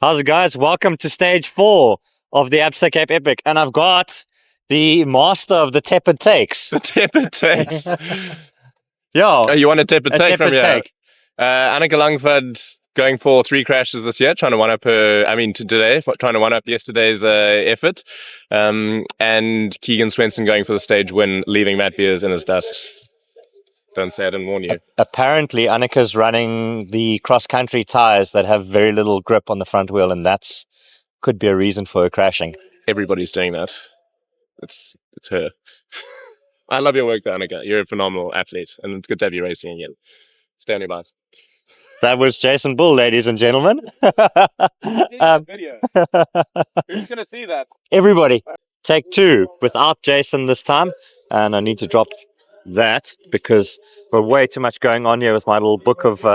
How's it, guys? Welcome to stage 4 of the Absa Cape Epic, and I've got the master of the tepid takes. The tepid takes. Yeah, Oh, you want a tepid take from tepid here? take. Anneke Langford going for 3 crashes this year, trying to one up her. Today, trying to one up yesterday's effort. And Keegan Swenson going for the stage win, leaving Matt Beers in his dust. Don't say I didn't warn you. Apparently, Annike's running the cross-country tyres that have very little grip on the front wheel, and that's could be a reason for her crashing. Everybody's doing that. It's her. I love your work, though, Anneke. You're a phenomenal athlete, and it's good to have you racing again. Stay on your bike. That was Jason Bull, ladies and gentlemen. Video. Who's going to see that? Everybody, take 2 without Jason this time, and I need to drop that because we're way too much going on here with my little book of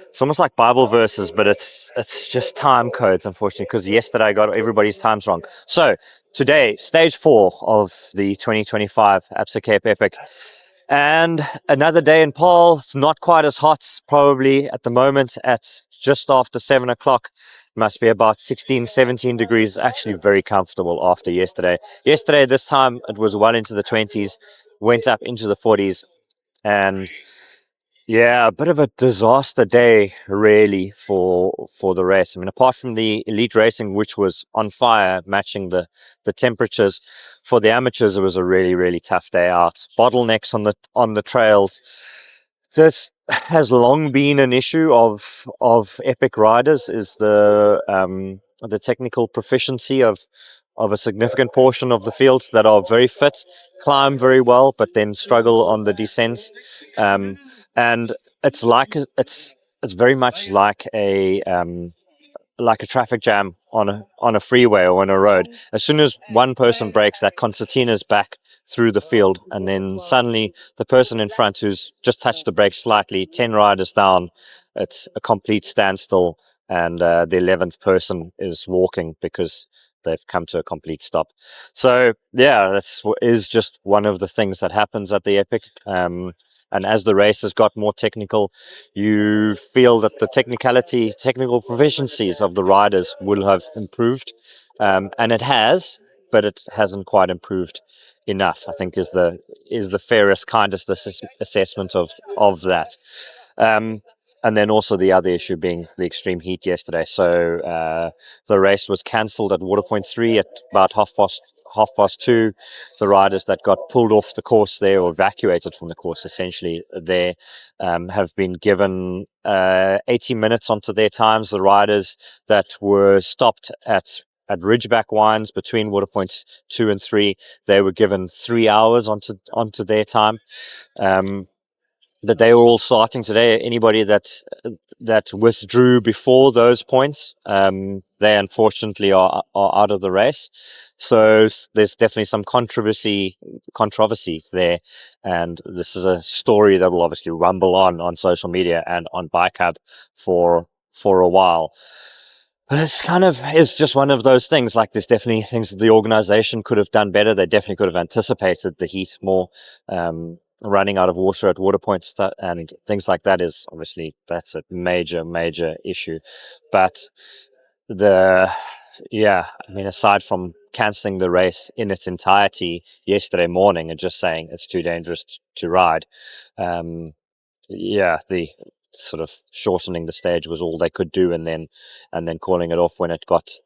it's almost like Bible verses, but it's just time codes, unfortunately, because yesterday I got everybody's times wrong. So today, stage 4 of the 2025 Absa Cape Epic, and another day in pole. It's not quite as hot probably at the moment. At just after 7 o'clock, it must be about 16, 17 degrees. Actually very comfortable after yesterday. Yesterday, this time, it was well into the 20s, went up into the 40s, and yeah, a bit of a disaster day really for the race. I mean, apart from the elite racing, which was on fire, matching the temperatures, for the amateurs, it was a really, really tough day out. Bottlenecks on the trails. This has long been an issue of epic riders, is the technical proficiency of a significant portion of the field that are very fit, climb very well, but then struggle on the descents. And it's very much like a traffic jam on a freeway or on a road. As soon as one person breaks, that concertina's back through the field, and then suddenly the person in front who's just touched the brakes slightly, 10 riders down, it's a complete standstill, and the 11th person is walking because they've come to a complete stop. So yeah, that is just one of the things that happens at the Epic. And as the race has got more technical, you feel that the technical proficiencies of the riders will have improved. And it has, but it hasn't quite improved enough, I think is the fairest, kindest assessment of that. And then also the other issue being the extreme heat yesterday. So the race was cancelled at Waterpoint 3 at about half past 2. The riders that got pulled off the course there, or evacuated from the course essentially there, have been given 80 minutes onto their times. The riders that were stopped at Ridgeback Wines between Waterpoints 2 and 3, they were given 3 hours onto their time. But they were all starting today. Anybody that withdrew before those points, they unfortunately are out of the race. So there's definitely some controversy there, and this is a story that will obviously rumble on social media and on Bike Hub for a while. But it's just one of those things. Like, there's definitely things that the organization could have done better. They definitely could have anticipated the heat more. Running out of water at water points and things like that is obviously, that's a major issue. But aside from cancelling the race in its entirety yesterday morning and just saying it's too dangerous to ride, the sort of shortening the stage was all they could do, and then calling it off when it got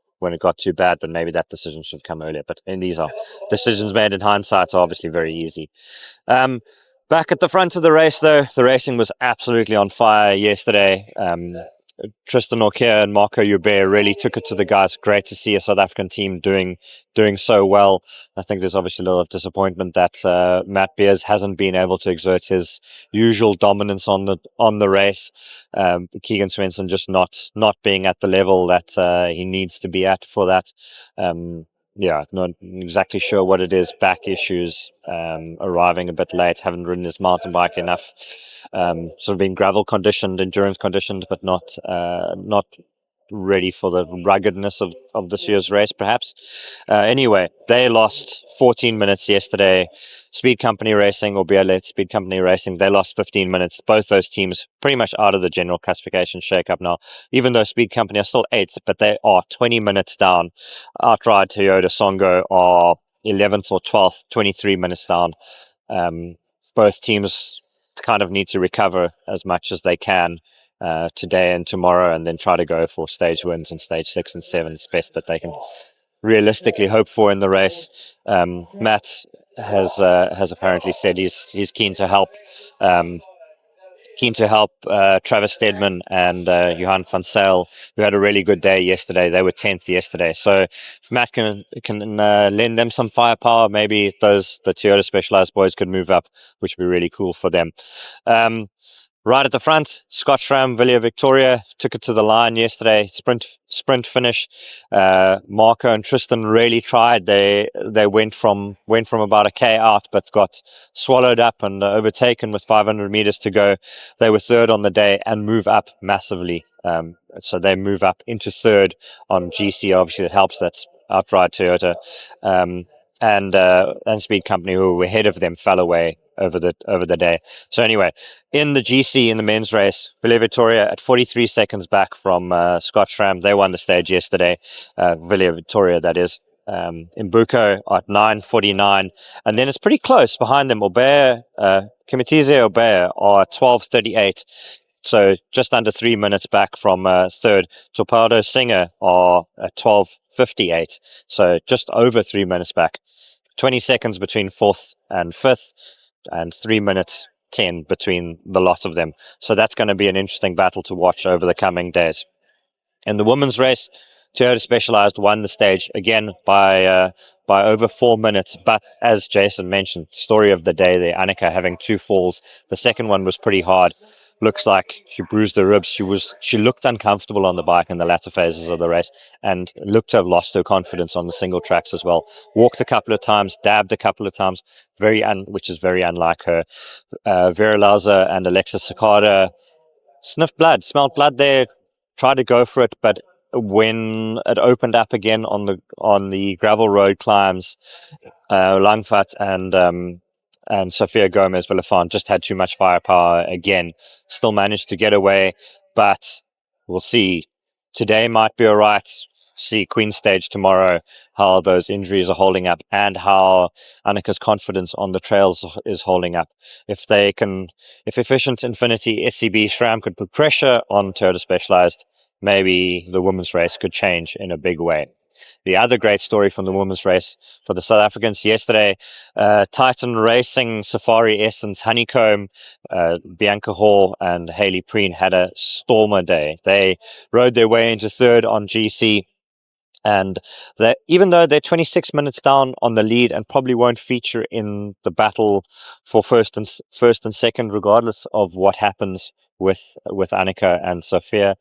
too bad. But maybe that decision should have come earlier. But these are decisions made in hindsight, are obviously very easy. Back at the front of the race, though, the racing was absolutely on fire yesterday. Tristan Orkea and Marco Hubert really took it to the guys. Great to see a South African team doing so well. I think there's obviously a little of disappointment that Matt Beers hasn't been able to exert his usual dominance on the race. Keegan Swenson just not being at the level that he needs to be at for that. Not exactly sure what it is. Back issues, arriving a bit late, haven't ridden his mountain bike enough. Sort of been gravel conditioned, endurance conditioned, but not ready for the ruggedness of this year's race, perhaps. Anyway, they lost 14 minutes yesterday. Speed Company Racing, or ORBEA Leatt Speed Company Racing, they lost 15 minutes. Both those teams pretty much out of the general classification shake-up now, even though Speed Company are still 8th, but they are 20 minutes down. Outride Toyota, Songo are 11th or 12th, 23 minutes down. Both teams kind of need to recover as much as they can today and tomorrow, and then try to go for stage wins in stage 6 and 7. It's best that they can realistically hope for in the race. Matt has apparently said he's keen to help. Travis Stedman and Johan van Sale, who had a really good day yesterday. They were 10th yesterday. So if Matt can lend them some firepower, maybe the Toyota Specialized boys could move up, which would be really cool for them. Right at the front, Scott Schramm, Villiers Victoria, took it to the line yesterday. Sprint finish. Marco and Tristan really tried. They went from about a K out, but got swallowed up and overtaken with 500 meters to go. They were third on the day and move up massively. So they move up into third on GC. Obviously, that helps. That's Outride Toyota. And Speed Company, who were ahead of them, fell away over the day. So anyway, in the GC in the men's race, Villiers Victoria at 43 seconds back from Scott Schramm. They won the stage yesterday. Villiers Victoria, that is. Imbuko at 9:49, and then it's pretty close behind them. ORBEA, ORBEA are at 12:38. So just under 3 minutes back from third. Torpedo Singer are at 12:58. So just over 3 minutes back. 20 seconds between fourth and fifth, and 3 minutes 10 between the lot of them. So that's going to be an interesting battle to watch over the coming days. In the women's race, Toyota Specialized won the stage again by over 4 minutes. But as Jason mentioned, story of the day there, Annika having 2 falls. The second one was pretty hard. Looks like she bruised her ribs. She looked uncomfortable on the bike in the latter phases of the race, and looked to have lost her confidence on the single tracks as well. Walked a couple of times, dabbed a couple of times, which is very unlike her. Vera Lauser and Alexis Sakada sniffed blood, smelled blood there, tried to go for it, but when it opened up again on the gravel road climbs, Langvat and Sofia Gomez Villafant just had too much firepower again. Still managed to get away, but we'll see. Today might be all right. See Queen Stage tomorrow, how those injuries are holding up and how Annika's confidence on the trails is holding up. If Efficient Infinity SCB SRAM could put pressure on Toyota Specialized, maybe the women's race could change in a big way. The other great story from the women's race for the South Africans yesterday, Titan Racing, Safari Essence, Honeycomb, Bianca Hall and Hayley Preen had a stormer day. They rode their way into third on GC. And even though they're 26 minutes down on the lead and probably won't feature in the battle for first and second, regardless of what happens with Annika and Sophia,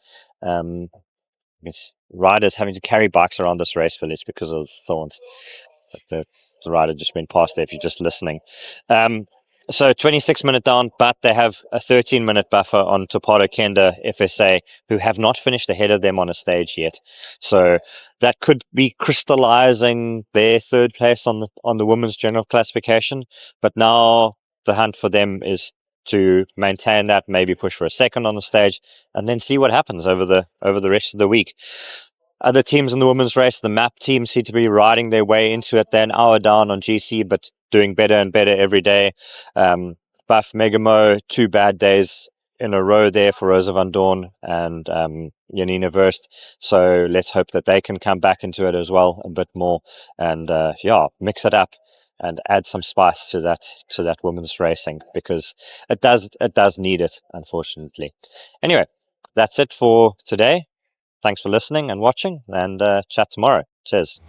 riders having to carry bikes around this race village because of thorns. The rider just went past there if you're just listening. So 26 minute down, but they have a 13-minute buffer on Topado Kenda FSA, who have not finished ahead of them on a stage yet. So that could be crystallizing their third place on the women's general classification. But now the hunt for them is to maintain that, maybe push for a second on the stage, and then see what happens over the rest of the week. Other teams in the women's race, the MAP team seem to be riding their way into it. They're an hour down on GC, but doing better and better every day. Buff Megamo, 2 bad days in a row there for Rosa van Dorn and Janina Verst. So let's hope that they can come back into it as well a bit more and mix it up and add some spice to that women's racing, because it does need it, unfortunately. Anyway, that's it for today. Thanks for listening and watching, and chat tomorrow. Cheers.